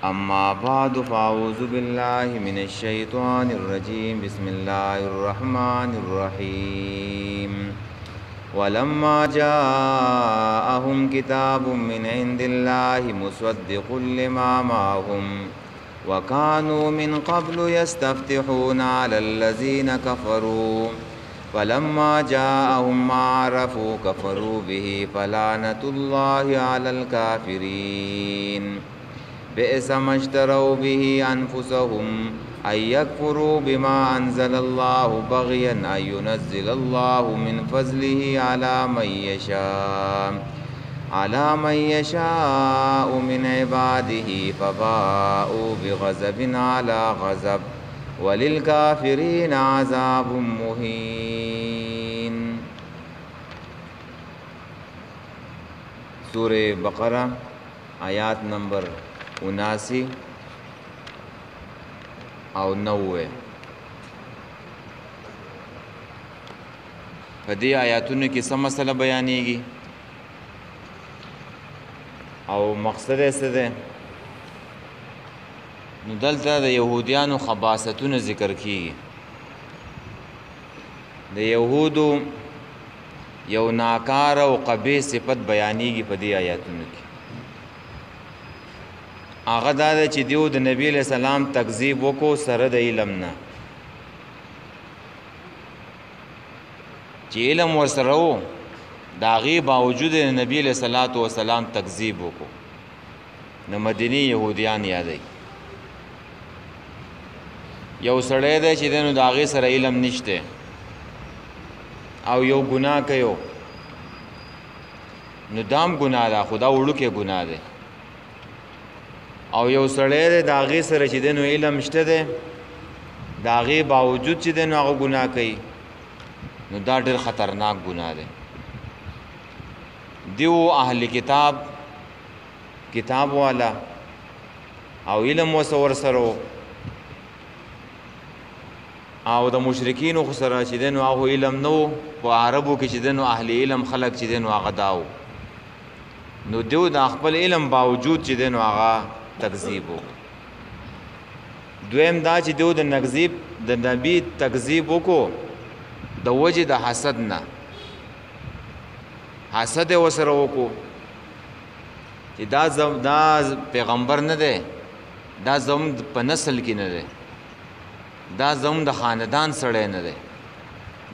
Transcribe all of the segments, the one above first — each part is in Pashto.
أما بعد فأعوذ بالله من الشيطان الرجيم بسم الله الرحمن الرحيم ولما جاءهم كتاب من عند الله مصدق لما معهم وكانوا من قبل يستفتحون على الذين كفروا فلما جاءهم ما عرفوا كفروا به فلعنة الله على الكافرين بئس ما اشتروا به أنفسهم أن يكفروا بما أنزل الله بغيا أن ينزل الله من فضله على من يشاء من عباده فباءوا بغضب على غضب وللكافرين عذاب مهين. سورة بقرہ آیات نمبر 79 او 90. په دې آیاتونو کې څه مسله بیانېږي او مقصد یې څه دی؟ نو دلته د یهودیانو خباثتونه ذکر کیږي. د یهودو یو ناکار او قبیح صفت بیانېږي په دې آیاتونو کې. هغه دا ده چې دیو د نبی علیہ السلام تکذیب وکړو سره د علم نه، چې علم ورسره و د هغې باوجود د نبی علیہ السلام تکذیب وکړو. نو مدینی یهودیان یادوي. یو سړی دی چې دی نو د هغې سره علم نشته او یو ګناه کوي، نو دام ګناه ده خو دا وړوکی ګناه دی. او یو سړی دی د هغې سره چې دی نو علم شته دی، د هغې باوجود چې دی نو هغه ګناه کوي، نو دا ډېر خطرناک ګناه دی. دیو اهل کتاب والا او علم ورسره او د مشرکینو خو سره چې دی نو هغه علم نه و. په عربو کې چې دی نو اهل علم خلک چې دی نو هغه دا و. نو دیو د خپل علم باوجود چې دی نو هغه تکذیب وکړو. دویم دا چې دیو د نبی تکذیب وکړو د وجې د حسد نه. حسد یې ورسره وکړو چې دا پیغمبر نه دی، دا زموږ په نسل کې نه دی، دا زموږ د خاندان سړی نه دی،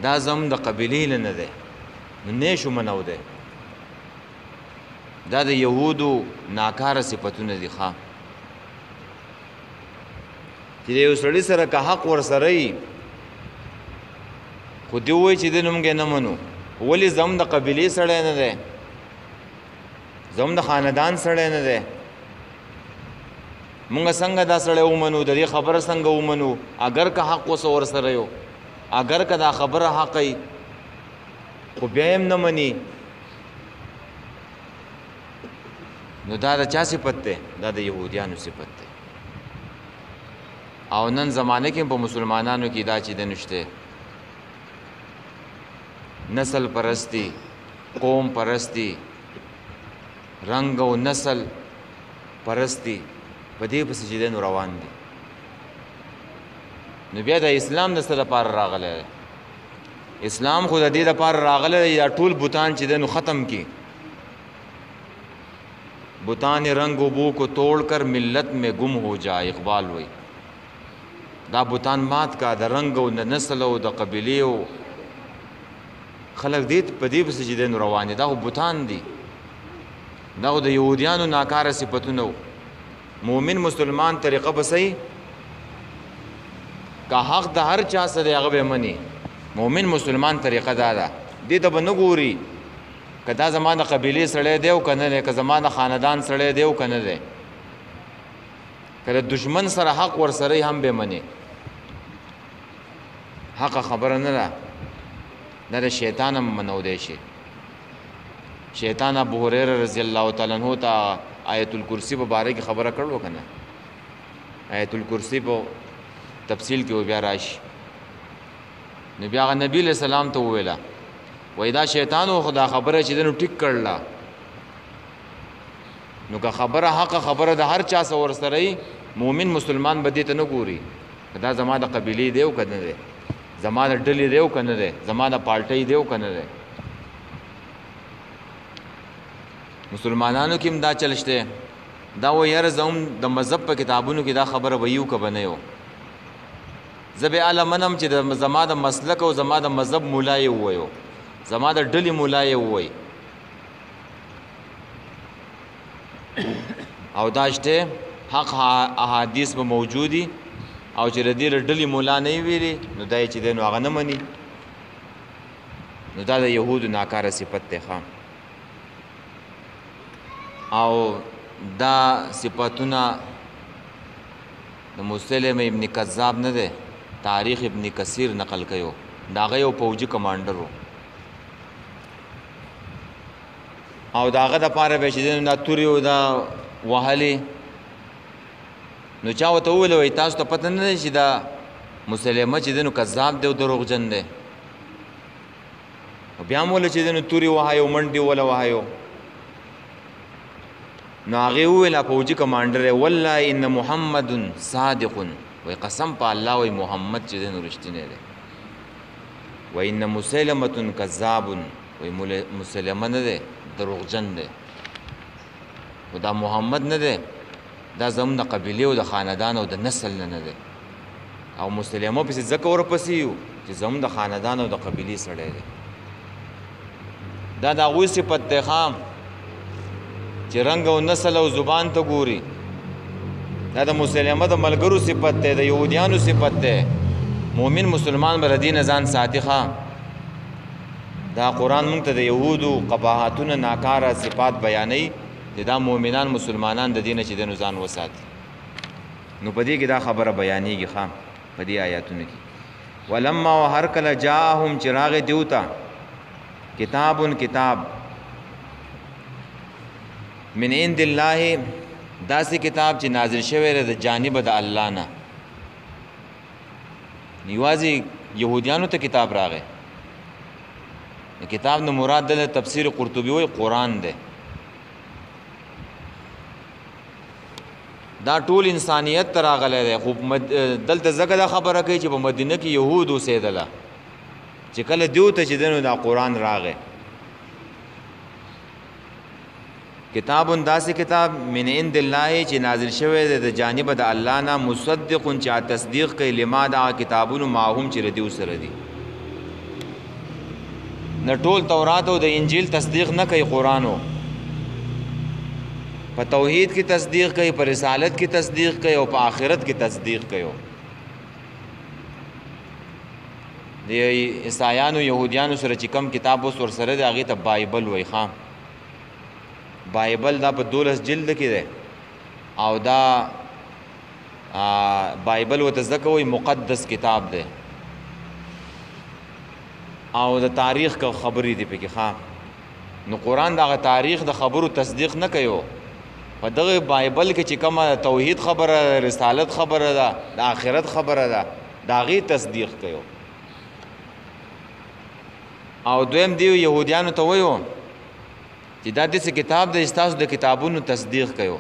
دا زموږ د قبیلې نه دی، نو نه شو منو دی. دا د یهودو ناکاره صفتونه دي. ښه چې د یو سړي سره که حق ورسره وي خو دی ووایي چې دی نو موږ یې نه منو. ولې زموږ د قبیلې سړی نه دی، زموږ د خاندان سړی نه دی، مونږ څنګه دا سړی ومنو، د دې خبره څنګه ومنو؟ اگر که حق اوس ورسره یو، اگر که دا خبره حق وي خو بیا یې نه مني، نو دا د چا صفت دی؟ دا د یهودیانو صفت دی. او نن زمانه کې په مسلمانانو کې دا چې د نشته نسل پرستی، قوم پرستی، رنگ او نسل پرستی په دې پسې چې دی نو روان دي. نو بیا د اسلام د څه لپاره راغلی دی؟ اسلام خو د دې لپاره راغلی دی دا ټول بوتان چې دی نو ختم کړي. بوتان رنگ و بو کو توڑ کر ملت میں گم ہو جائے، اقبال وی. دا بوتان مات کا د رنگ او د نسل او د قبیلې او خلک دې په دې پسې چې دی نو روان دي. دا خو بوتان دي، دا خو د یهودیانو ناکاره صفتونه و. مومن مسلمان طریقه بسئی که حق د هر چا سره دی هغه به مني. مومن مسلمان طریقه دا ده، دې ته به نه ګوري که دا زما د قبیلې سړی دی او که نه دی، که زما د خاندان سړی دی او که نه دی. که د دشمن سره حق ورسره هم به مني. حقه خبره نه ده، دا د شیطان هم منودی شي. شیطان ابو هریره رضی الله تعالی عنہ ته آیت الکرسی په باره کې خبره کړو که نه؟ آیت الکرسی په تفصیل کې بیا راشي. نو بیا هغه نبی علیہ السلام ته وویله وای دا شیطان خو دا خبره چې دنو ټیک کړله نو که خبره حق خبره د هر چا سره ورسره مومن مسلمان به دې ته نه ګوري دا زما د قبیلې دی او که نه دی زما د ډلې دی او که نه دی زما د پارټۍ دی او که نه دی مسلمانانو کې هم دا چل شته دا و یاره زه هم د مذهب په کتابونو کې دا خبره به یو که به نه یو زه به اله منم چې زما د مسلک او زما د مذهب مولا یې ووایو زما د ډلې مولا یې ووایي او دا شته حق احادیث به موجودي او چې د دې ډلې مولا نه ویلي نو دا چې دی نو هغه نه مني نو دا د یهودو ناکاره صفت دی ښه او دا صفتونه د مسلم ابن کذاب نه دی تاریخ ابن کثیر نقل کيو دا هغه یو فوجي کمانډر و او دا هغه د پاره به چې دا توري او دا وهلي نو چا ورته وویل وایي تاسو ته پته نه دی چې دا مسلمه چې دی نو کذاب دی او دروغجن دی بیا هم وله چې دی نو توري وهایو منډې وله وهایو نو هغې وویل فوجي کمانډر والله ان محمد صادق وایي قسم په الله وایي محمد چې دی نو رښتینی دی وایي ان مسلمة کذاب وایي مسلمه نه دی دروغجن دی و دا محمد نه دی دا زموږ د قبیلې او د خاندان او د نسل نه دی او مسلمو پسې ځکه ورپسې یو چې زموږ د خاندان او د قبیلې سړی دی دا د هغوی صفت دی خام چې رنګ او نسل او زبان ته ګوري دا د مسلمه د ملګرو صفت دی د یهودیانو صفت دی مؤمن مسلمان به له دې نه ځان ساتي ښه دا قرآن موږ ته د یهودو قباحتونه ناکاره صفات بیانوي چې دا مؤمنان مسلمانان د دې نه چې د نو ځان وساتي نو په دې کې دا خبره بیانېږي ښه په دې آیاتونو کې ولما و هر کله جاءهم چې راغی دیو ته کتاب من عند الله داسې کتاب چې نازل شوی دی د جانب د الله نه یوازې یهودیانو ته کتاب راغی کتاب نه مراد د تفسیر قرطبي وایي قرآن دی دا ټول انسانیت ته راغلی دی خو دلته ځکه دا خبره کوي چې په مدینه کې یهود اوسېدله چې کله دیو ته چې دی نو دا قرآن راغی کتاب داسې کتاب من عند الله چې نازل شوی دی د جانب د الله نه مصدق چې تصدیق کوي لما دا کتابونو ماهم چې دیو سره دي نه ټول تورات او د انجیل تصدیق نه کوي قرآنو په توحید کی تصدیق کوي په رسالت کی تصدیق کوي او په آخرت کی تصدیق کوي د عیسایانو یهودیانو سره چې کم کتاب اوس ورسره دی هغې ته بایبل وایي ښه بایبل دا په 12 جلد کې دی او دا بایبل ورته ځکه وایي مقدس کتاب دی او د تاریخ کا خبرې دی پکې ښه نو قرآن دغه تاریخ د خبرو تصدیق نه کوي په دغه بایبل کې چې کومه توحید خبره رسالت خبره ده د آخرت خبره ده د هغې تصدیق کوي او دویم دی یهودیانو ته وایو چې دا داسې کتاب دی ستاسو د کتابونو تصدیق کوي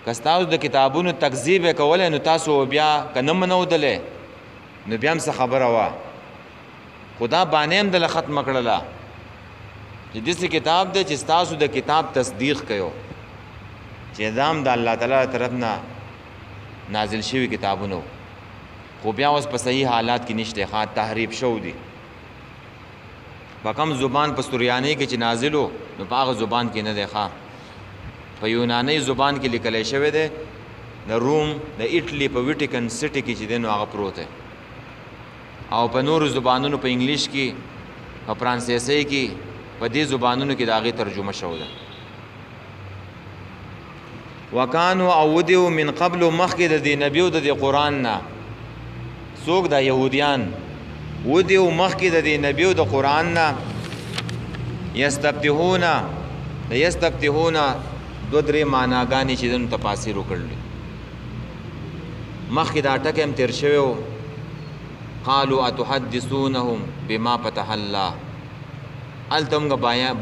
که ستاسو د کتابونو تکذیب یې کولی نو تاسو بیا که نه منودلی نو بیا هم څه خبره وه خو دا بانې هم دله ختمه کړله چې داسې کتاب دی چې ستاسو د کتاب تصدیق کوي چې دا هم د الله تعالی طرف نه نازل شوي کتابونو خو بیا اوس په صحیح حالات کې نشته ښه تحریف شو دي په کم زبان په سوریانی کې چې نازل و نو په هغه زبان کې نه دی ښه په یونانی زبان کې لیکلی شوی دی د روم د ایټلی په ویټیکن سټي کې چې دی نو هغه پروت دی او په نورو زبانونو په انګلیش کې په فرانسیسي کې په دې زبانونو کې د هغې ترجمه شوی ده وکانو او ودیو من قبل مخکې د دې نبي او د دې قرآن نه څوک دا یهودیان ودیو مخکې د دې نبي او د قرآن نه یستفتحونه دو درې معناګانې چې دنو تفاسیر وکړلې مخکې دا ټکی هم تیر شوی و قالوا اتحدثونهم بما فتح الله هلته موږ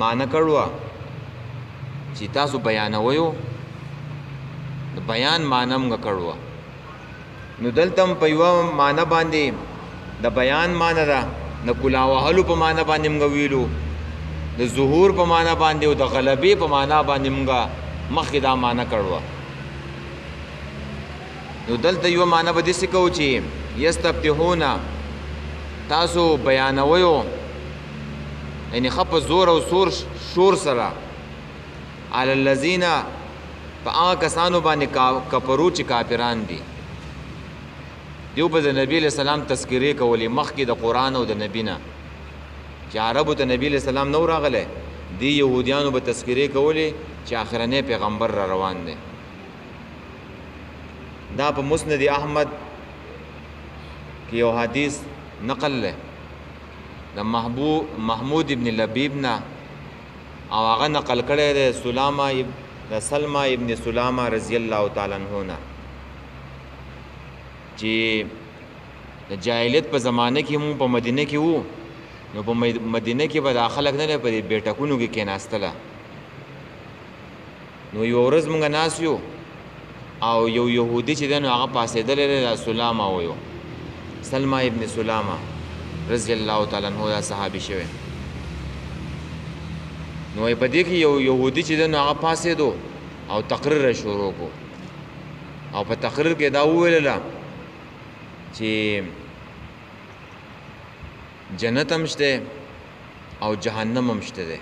معنی کړو چې تاسو بیانویو د بیان معنی موږ کړو نو دلته په یوه معنی باندې د بیان معنی ده د کلا وهلو په معنی باندې موږ ویلو د ظهور په معنی باندې او د غلبې په معنی باندې موږ مخکې دا معنی کړو نو دلته یوه معنی به داسې کوو چې یستفتحون تاسو بیانویو یعنی ښه په زور او شور سره علی الذین په هغه کسانو باندې کفرو چې کافران دي دیو به د نبی علیہ السلام تذکرې کولې مخکې د قرآن او د نبی نه چې عربو ته نبی علیہ السلام نو راغلی دی یهودیانو به تذکرې کولې چې آخرنی پیغمبر را روان دی دا په مسند احمد کې یو حدیث نقل له د محمود ابن لبیب نه او هغه نقل کړی دی د سلمہ ابن سلامہ رضی الله تعالی عنہ نه چې د جاهلیت په زمانه کې مو په مدینه کې وو نو په مدینه کې به دا خلک نه په دې بیټکونو کې کېناستله نو یو ورځ مونږ ناست یو او یو یهودي چې دی نو هغه پاسېدلی دی د سلامه ویو سلمہ ابن سلامہ رضی الله تعالی عنہ دا صحابي شوی نو په دې کې یو یهودي چې دی نو هغه پاسېدو او تقریر شروع کو او په تقریر کې دا وویله چې جنت هم شته او جهنم هم شته دی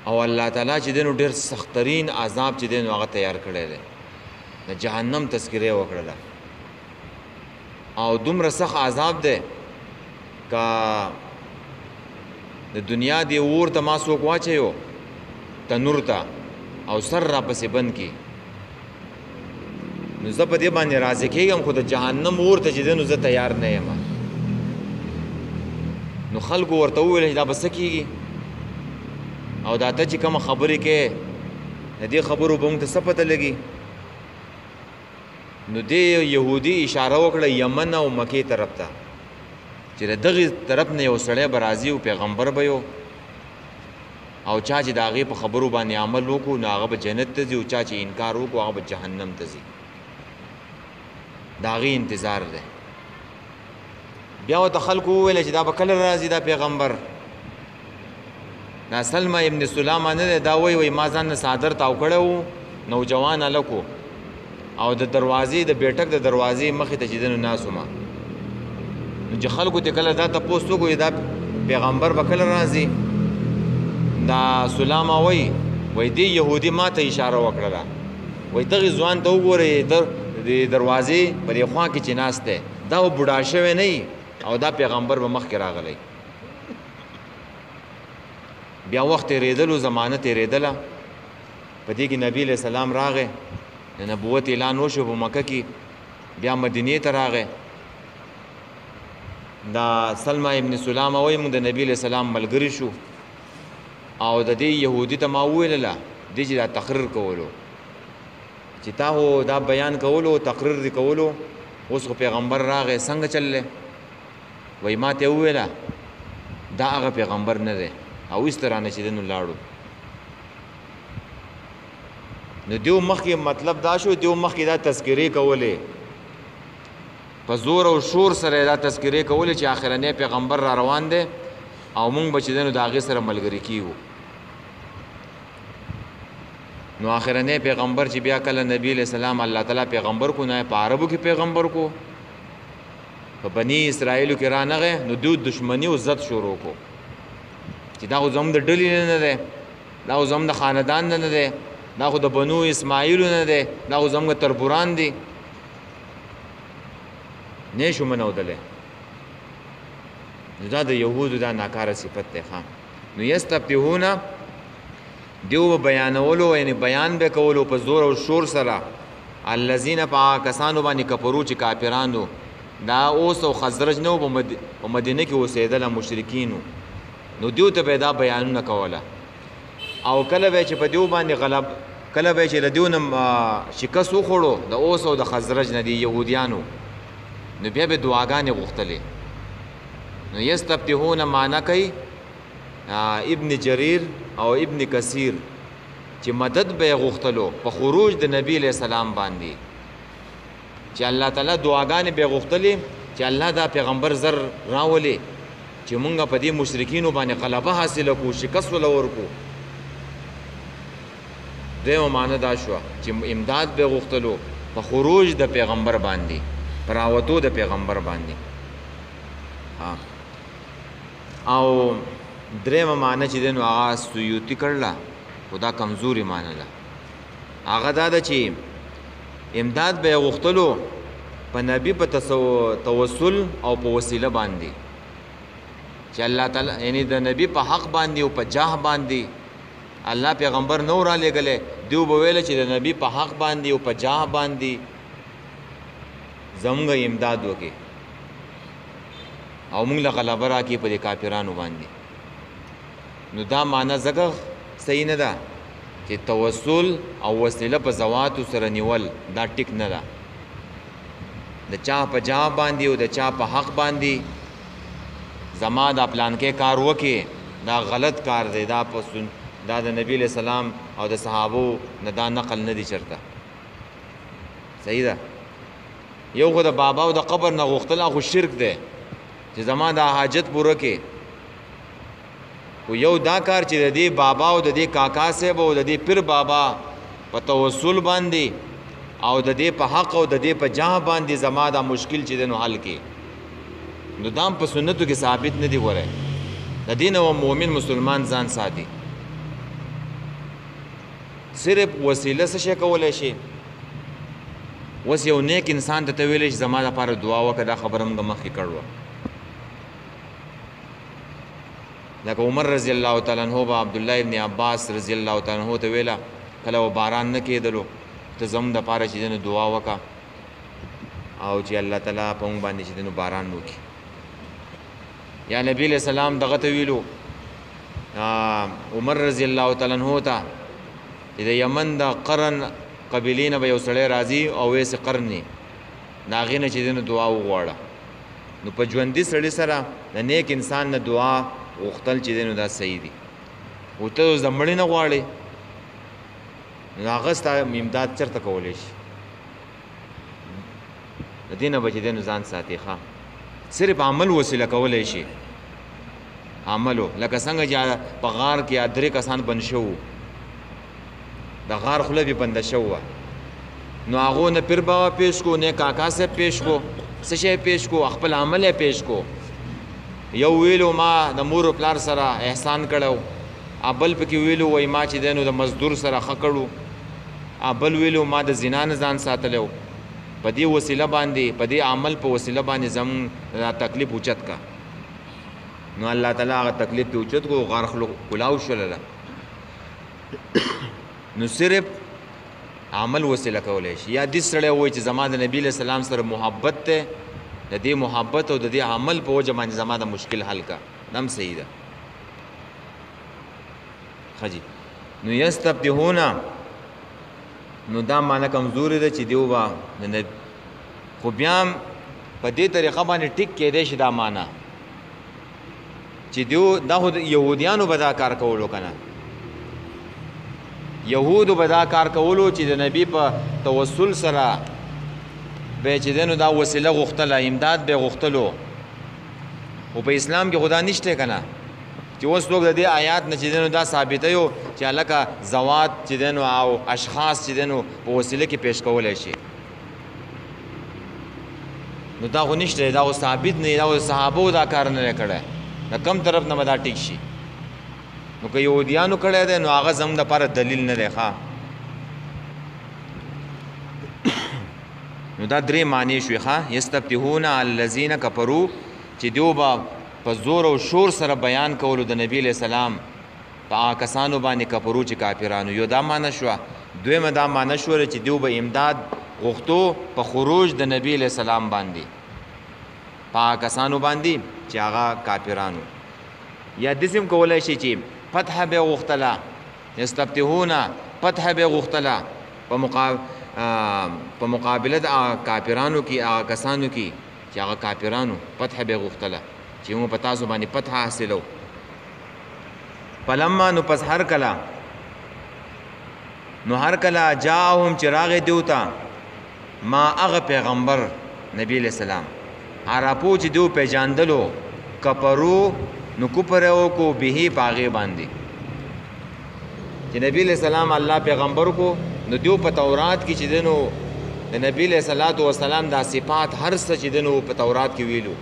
او الله تعالی چې دی نو ډېر سخترین عذاب چې دی نو هغه تیار کړی دی د جهنم تذکره وکړله او دومره سخت عذاب دی که د دنیا دی اور ته ما څوک واچوي تنور ته او سر را پسې بند کړي نو زه په دې باندې راضي کېږم خو د جهنم اور ته چې دی نو زه تیار نه یم نو خلکو ورته وویل چې دا به څه کېږي او دا ته چې کومه خبرې کې د دې خبرو به موږ ته څه پته لګي نو دې یهودي اشاره وکړه یمن او مکې طرف ته چې د دغې طرف نه یو سړی به راځي او پیغمبر به یو او چا چې د هغې په خبرو باندې عمل وکړو نو هغه به جنت ته ځي او چا چې انکار وکړو هغه به جهنم ته ځي د هغې انتظار دی بیا ورته خلکو وویل چې دا به کله راځي دا پیغمبر دا سلمہ ابن سلامہ نه دی دا وایي ما ځان نه څادر تاو کړی و نوجوان هلک و او د دروازې د بیټک د دروازې مخې ته چې دی نو ناست وم نو چې خلکو ته کله دا تپوس وکړو دا پیغمبر به کله راځي دا سلامہ وایي دې یهودي ما ته اشاره وکړله وایي دغې ځوان ته وګورئ د دروازې په دې خوا کې چې ناست دی دا به بوډا شوی نه او دا پیغمبر به مخکې راغلی بیا وخت تېرېدلو زمانه تېرېدله په دې کې نبی علیہ السلام راغی د نبوت اعلان وشو په مکه کې بیا مدینې ته راغی دا سلمہ ابن سلامہ وایي موږ د نبی علیہ السلام ملګري شو او د دې یهودي ته ما وویلله دې چې دا تقریر کولو چې تا هو دا بیان کولو تقریر دی کولو اوس خو پیغمبر راغی څنګه چللی وایي ما ته وویله دا هغه پیغمبر نه دی او ایسته رانه چې دی نو لاړو نو دیو مخکې مطلب دا شو دیو مخکې دا تذکرې کولې په زور او شور سره دا تذکرې کولې چې آخرنی پیغمبر را روان دی او مونږ به چې دی نو د هغې سره ملګري کیږو نو آخرنی پیغمبر چې بیا کله نبی علیہ السلام الله تعالی پیغمبر کو نه په عربو کې پیغمبر کو په بنی اسرائیلو کې رانغی نو دوی دشمني او زد شروع کو چې دا خو زموږ د ډلې نه دی دا خو زموږ د خاندان نه دی دا خو د بنو اسماعیلو نه دی دا خو زموږ تربوران دي نه شو منودلی نو دا د یهودو دا ناکاره صفت دی ښه نو یستفتحون دیو به بیانولو یعنی بیان به کولو په زور او شور سره الذین په کسانو باندې کفرو چې کافرانو دا اوس او خزرج نه په مدینه کې اوسېدله مشرکینو نو دیو ته به دا بیانونه کوله او کله به چې په دیو باندې غلب کله به چې له دیو نه شکست وخوړو د اوس او د خزرج نه دی یهودیانو نو بیا به دعاګانې غوښتلې نو یستفتحون معنا کوي ابن جریر او ابن کثیر چې مدد به غوښتلو په خروج د نبی علیہ السلام باندې چې الله تعالی دعاګانې به غوښتلې چې الله دا پیغمبر زر راولي چې مونږ په دې مشرکینو باندې غلبه حاصله کو شکست ولور کو دیو معنی دا شو چې امداد به غوښتلو په خروج د پیغمبر باندې پراوتو د پیغمبر باندې او درېمه معنی چې دنو هغه سیوطي کړله خدا کمزوري معنی ده هغه دا ده چې امداد به غوښتلو په نبی په توسل او په وسیله باندې چې الله تعالی یعنی د نبی په حق باندې او په جاه باندې الله پیغمبر نو را لګلې دیو به ویل چې د نبی په حق باندې او په جاه باندې زموږ امداد وکړي او موږ له غلبه راکړي په دې کافرانو باندې نو دا معنی ځکه صحیح نه ده چې توسل او وسیله په ذواتو سره نیول دا ټیک نه ده د چا په جاه باندې او د چا په حق باندې زما دا پلان کې کار وکړي دا غلط کار دی دا دا د نبی علیہ السلام او د صحابو نه دا نقل نه دی چرته صحیح ده یو خو د بابا او د قبر نه غوښتل خو شرک دی چې زما دا حاجت پوره کې خو یو دا کار چې د دې بابا او د دې کاکا صاحب او د دې پیر بابا په توسل باندې او د دې په حق او د دې په جاه باندې زما دا مشکل چې دنو حل کې نو دام په سنتو کې ثابت نه دی وره د دین او مؤمن مسلمان ځان ساتي صرف وسیله څه شي کولای شي وس یو نیک انسان ته ویل شي زما لپاره دعا وکړه دا خبره موږ مخکې کړو لکه عمر رضی الله تعالی عنہ با عبد الله ابن عباس رضی الله تعالی عنہ ته ویلا کله باران نه کېدلو ته زم د پاره چې دنه دعا وکا او چې الله تعالی په موږ باندې چې دنه باران وکي یا نبی علیہ السلام دغه ته ویلو عمر رضی الله تعالی عنہ ته د یمن د قرن قبیلین به یو سړی راځي او ویسه قرنی ناغینه چې دنه دعا وغواړه نو په ژوندۍ سړی سره د نیک انسان نه دعا وختل چې دنه دا صحیح دي او ته زمړی نه غواړي نو هغه ستا امداد چرته کولی شي د دینه به چې دنه ځان ساتي ښه صرف عمل وسیله کولی شي عملو لکه څنګه چې په غار کې درې کسان بند شو د غار خوله به بنده شو نو هغه نه پیر بابا پیش کو نه کاکا سے پیش کو څه شی پیش کو خپل عمل پیش کو یو ویلو ما د مور پلار سره احسان کړو ابل پکې ویلو وای ما چې دنو د مزدور سره خکړو ابل ویلو ما د زنا نه ځان ساتلو په دې وسیله باندې په دې عمل په وسیله باندې زم تکلیف اوچت کا نو الله تعالی هغه تکلیف په اوچت کو غار خلق کلاو شلله نو صرف عمل وسیله کولای شي یا د سړی وای چې زما د نبی له سلام سره محبت ته د دې محبت او د دې عمل په وجه باندې زما د مشکل حل کا دم صحیح ده خجی نو یستبدهونا نو دا معنی کمزوري ده چې دیو با خو بیا په دې طریقه باندې ټیک کېدی شي دا معنی چې دیو دا یهودیانو به دا کار کولو کنه یهودو به دا کار کولو چې د نبی په توسل سره به چې دنو دا وسیله غوښتله امداد به غوښتلو او په اسلام کې خدا نشته کنه چې اوس څوک د دې آیات نه چې دنو دا ثابته یو چې الکه زوات چې دنو او اشخاص چې دنو په وسیله کې پیش کولای شي نو دا خو نشته دا ثابت نه دا صحابو دا کار نه کړي دا کم طرف نه مدا ټیک شي نو که یهودیانو کړی دی نو هغه زموږ دپاره دلیل نه دی ښه نو دا درې معنی شوې ښه یستفتحون علی الذین کفروا چې دیو به په زور او شور سره بیان کولو د نبی علیہ السلام په هغه کسانو باندې کفرو چې کافرانو یو دا معنی شوه دویمه دا معنی شوه چې دیو به امداد غوښتو په خروج د نبی علیہ السلام باندې په هغه کسانو باندې چې هغه کافرانو یا دسم کولای شي چې فتح به غختلا یستفتحون فتح به غختلا په مقابله د کافرانو کې هغه کسانو کې چې هغه کافرانو فتح به غختلا چې موږ په تاسو باندې فتح حاصلو فلما نو پس هر کلا نو هر کله جاءهم چراغ دیوتا ما هغه پیغمبر نبی علیہ السلام عربو چې دیو پیجاندلو کپرو نو کفر کو به پاغه باندې چې نبی علیہ السلام الله پیغمبر کو نو دیو په تورات کې چې دنو د نبی علیہ الصلوۃ والسلام دا صفات هر څه چې دنو په تورات کې ویلو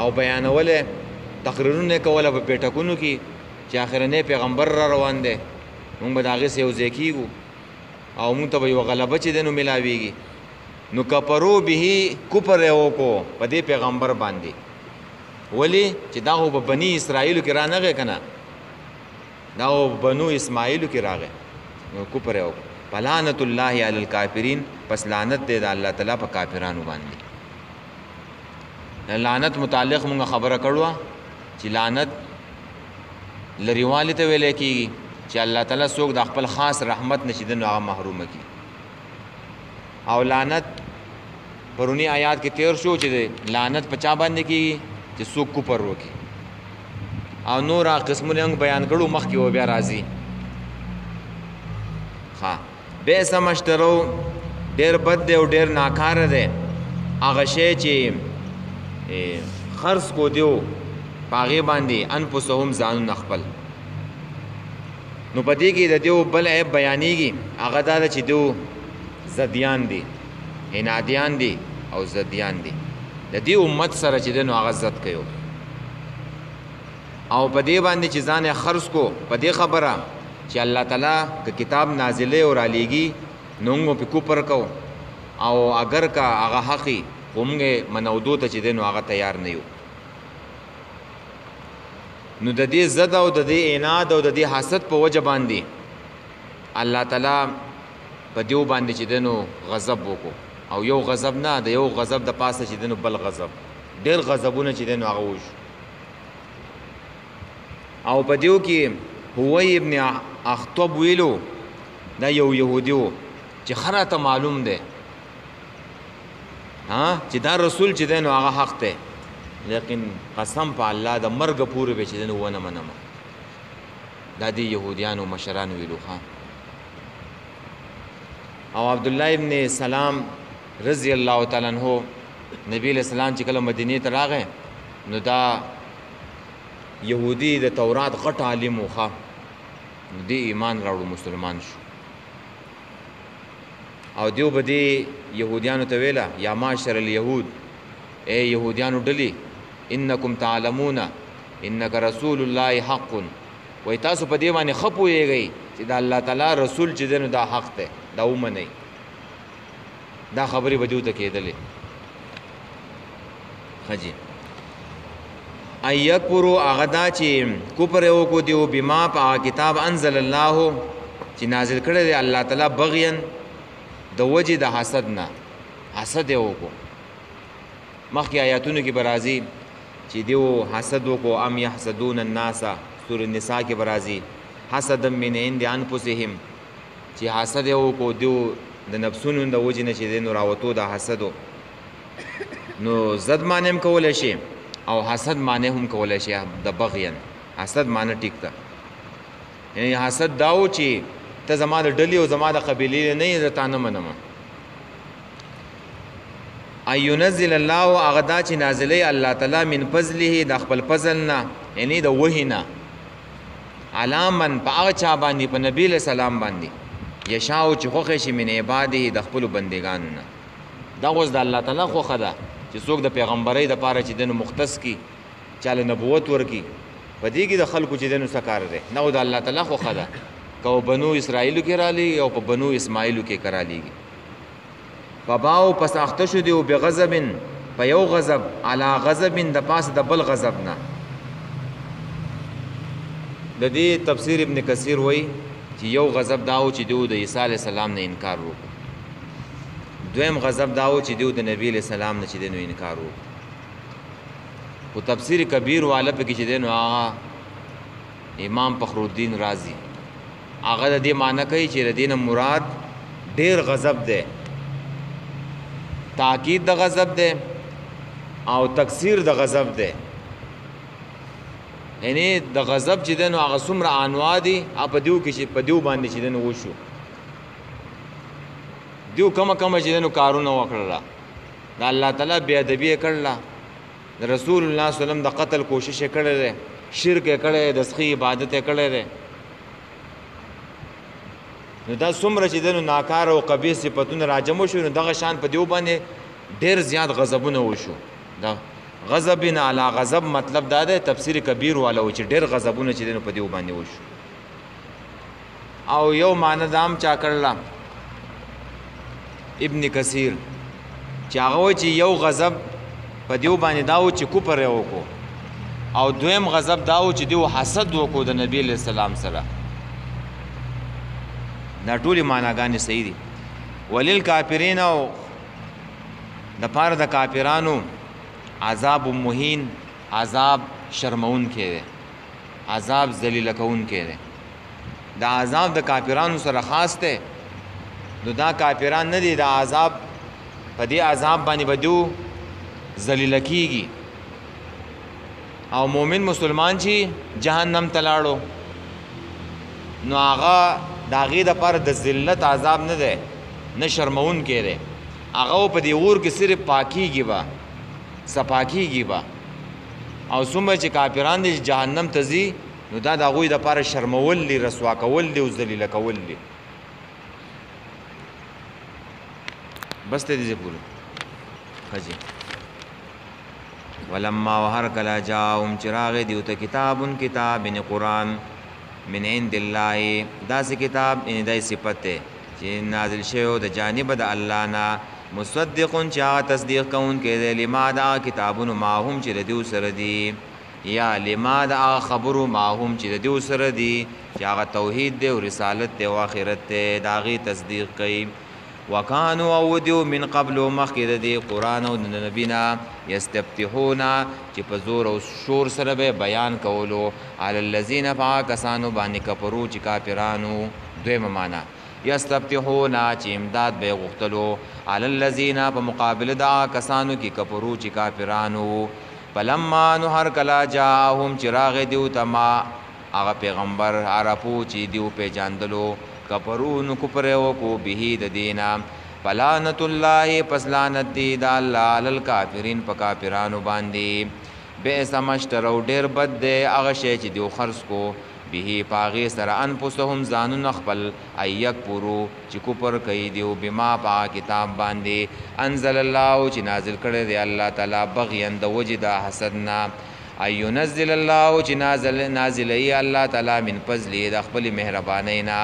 او بیانوله تقریرونه کوله په پیټکونو کې چې اخرنه پیغمبر را روان دی موږ به داغه سه یو ځکیږو او موږ ته یو غلبه چې دنو ملاويږي نو کفرو به کفر یو کو په دې پیغمبر باندې ولی چې دا په بنی اسرائیل کې را نه کنه دا بنو اسماعیل کې راغی نو کفر یو فلعنت الله علی الکافرین پس لعنت دې د الله تعالی په کافرانو باندې لعنت متعلق موږ خبره کړو چې لعنت لریواله ته ویل کېږي چې الله تعالی څوک د خپل خاص رحمت نشیدنو هغه محروم کی او لعنت پرونی آیات کې تیر شو چې لعنت پچا باندې کېږي چې څوک کفر وکړي او نور قسمونه بیان کړو مخکې و بیا راځي ها به سمشترو ډېر بد دی او ډېر ناکاره دی هغه شی چې خرڅ کو دیو پاغه باندې انفسهم ځانون خپل نو پدې کې د دیو بل عیب بیانېږي هغه دا چې دیو زديان دي عنادیان دي او زديان دي د دې امت سره چې دنو هغه عزت کوي او په دې باندې چې ځان خرڅ کو په دې خبره چې الله تعالی که کتاب نازله او را لېږي نو موږ په کوپر کو او اگر کا هغه حقي همغه منودو ته چې دنو هغه تیار نه یو نو د دې زد او د دې عناد او د دې حسد په وجه باندې الله تعالی په دیو باندې چې دنو غضب وکړو او یو غضب نه د یو غضب د پاسه چې دنو بل غضب ډېر غضبونه چې دنو هغه وش او په دیو کې هوی ابن اخطب ویلو دا یو يهوديو چې خراته معلوم ده ها چې دا رسول چې دنو هغه حق ده لیکن قسم په الله د مرګ پورې به چې دنو ونه منم دا دی يهوديانو مشران ویلو ها او عبد الله ابن سلام رضی الله تعالی عنہ نبی علیہ السلام چې کله مدینه ته راغی نو دا يهودي د تورات غټ عالم وخه دی ایمان راوړو مسلمان شو او دیو بدی يهوديانو ته ویلا یا معاشر اليهود اے يهوديانو ډلی انکم تعلمون انک رسول الله حق وای تاسو په دی باندې خپويږئ چې دا الله تعالی رسول چې دنو دا حق ده دا ومنئ دا خبرې وجود کېدلې خجی ايکورو اغدا چې کوپر یو کو دیو بما په کتاب انزل الله چې نازل کړی دی الله تعالی بغین د وجه د حسد نه حسد یو کو مخکې آیاتونو کې برازي چې دیو حسد کو ام يحسدون الناس سورۃ النساء کې برازي حسد من عند انفسهم چې حسد یو کو دیو د نفسونو د وجه نه چې دینو راوتو د حسدو نو زد معنی هم کولای شي او حسد معنی هم کولای شي د بغین حسد معنی ټیک ده یعنی حسد داو چې ته زما د ډلی او زما د قبیلې نه یې ته نه منم اينزل الله اغدا چې نازلې الله تعالی من فضله د خپل فضل نه یعنی د وحینا علامن په هغه چا باندې په نبی له سلام باندې یشاو چې خوښ شي من عباده د خپل بندگانو نه دا اوس د الله تعالی خوخه ده چې څوک د پیغمبرۍ د پاره چې دنو مختص کی چاله نبوت ورکی په دې کې د خلکو چې دنو سکار ده نو د الله تعالی خوخه ده کو بنو اسرائیل کې را لې او په بنو اسماعیل کې کرا لېږي فباو پس اخته شو دی او بغضب په یو غضب علی غضب د پاس د بل غضب نه د دې تفسیر ابن کثیر وای چې یو غضب داو چې دیو د عیسی علی السلام نه انکار وکړ دویم غضب داو چې دیو د نبی علیہ السلام نه چې دینو انکار وکړ او تفسیر کبیر والا په کې چې دینو امام فخر الدین رازی هغه د دې معنی کوي چې د دین مراد ډیر غضب ده تاکید د غضب ده او تکثیر د غضب ده یعنی د غضب چې دی نو هغه څومره انواع دي په دیو کې چې په دیو باندې چې دی نو وشو دیو کمه کمه چې دی نو کارونه وکړله د الله تعالی بې ادبي یې کړله د رسول الله صلی الله علیه وسلم د قتل کوشش یې کړی دی شرک یې کړی دی د سخي عبادت یې کړی دی نو دا څومره چې دی نو ناکاره او قبیح صفتونه راجمع شو نو دغه شان په دیو باندې ډېر زیات غضبونه وشو دا غضب نه علی غضب مطلب دا دی تفسیر کبیر والا و چې ډېر غضبونه چې دی نو په دیو باندې وشو او یو معنی دام چا کړله ابن کثیر چې هغه و چې یو غضب په دیو باندې دا و چې کفر یې وکړو او دویم غضب دا و چې دیو حسد وکړو د نبی علیه السلام سره دا ټولې معناګانې صحیح دي وللکافرین او د پاره د کافرانو عذاب مهین عذاب شرمون کې دی عذاب ذلیل کون کې دی دا عذاب د کافرانو سره خاص دی نو دا کافران نه دي دا عذاب په دې عذاب باندې بدو ذلیل کیږي او مومن مسلمان چې جهنم تلاړو نو هغه د هغې دپاره د ذلت عذاب نه دی نه شرمون کې دی هغه په دې اور کې صرف پاکیږي به صفاکیږي به او څومره چې کافران دي جهنم ته ځي نو دا د هغوی دپاره شرمول دي رسوا کول دي او ذلیله کول دي بس ته دې پوره ښه ولما وهر کله جاءهم چراغ دیو ته کتابون کتاب یعنی قرآن من عند الله داسې کتاب یعنی داسې صفت دی چې نازل شوی د جانب د الله نه مصدقون چې هغه تصدیق کوونکی دی لما د کتابونو ماهم چې د دیو سره دي یا لما د خبرو ماهم چې د دیو سره دي چې هغه توحید دی او رسالت دی او آخرت دی د هغې تصدیق کوي وکانو او دیو من قبل مخکې د دې قرآن او د نبي نه یستفتحون چې په زور او شور سره به بیان کولو علی الذین کسانو باندې کفرو چې کافرانو دویمه معنا یستفتحون چې امداد به غوښتلو علی الذین په مقابل دا کسانو کې کفرو چې کافرانو فلما نو هر کلا جاءهم چراغ دیو تما هغه پیغمبر عرفو چې دیو پیجاندلو کفرون کفر وکو به د دینا فلعنت الله پس لعنت دی د الله علی الکافرین په کافرانو باندې بئس مشترو ډیر بد دی هغه شی چې دیو خرڅ کو به پاغي سره انفسهم ځانون خپل ایک پورو چې کفر کوي دیو بما پا کتاب باندې انزل الله چې نازل کړی دی الله تعالی بغیان د وجد حسدنا اينزل الله چې نازل ای الله تعالی من فضل د خپل مهرباني نه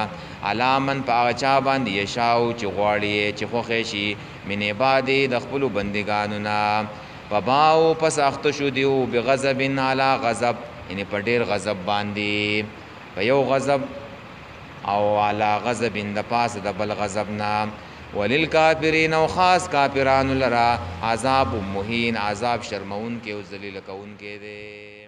علامن په چا باندې یشاو چې غواړي چې خوښ شي من عبادي د خپل بندگانو نه فباو پس اخت شو دیو بغضب علی غضب یعنی په ډیر غضب باندې په یو غضب او علی غضب د پاس د بل غضب نه وللکافرین او خاص کافرانو لرا عذاب مهین عذاب شرمون کې او ذلیل کون کې دی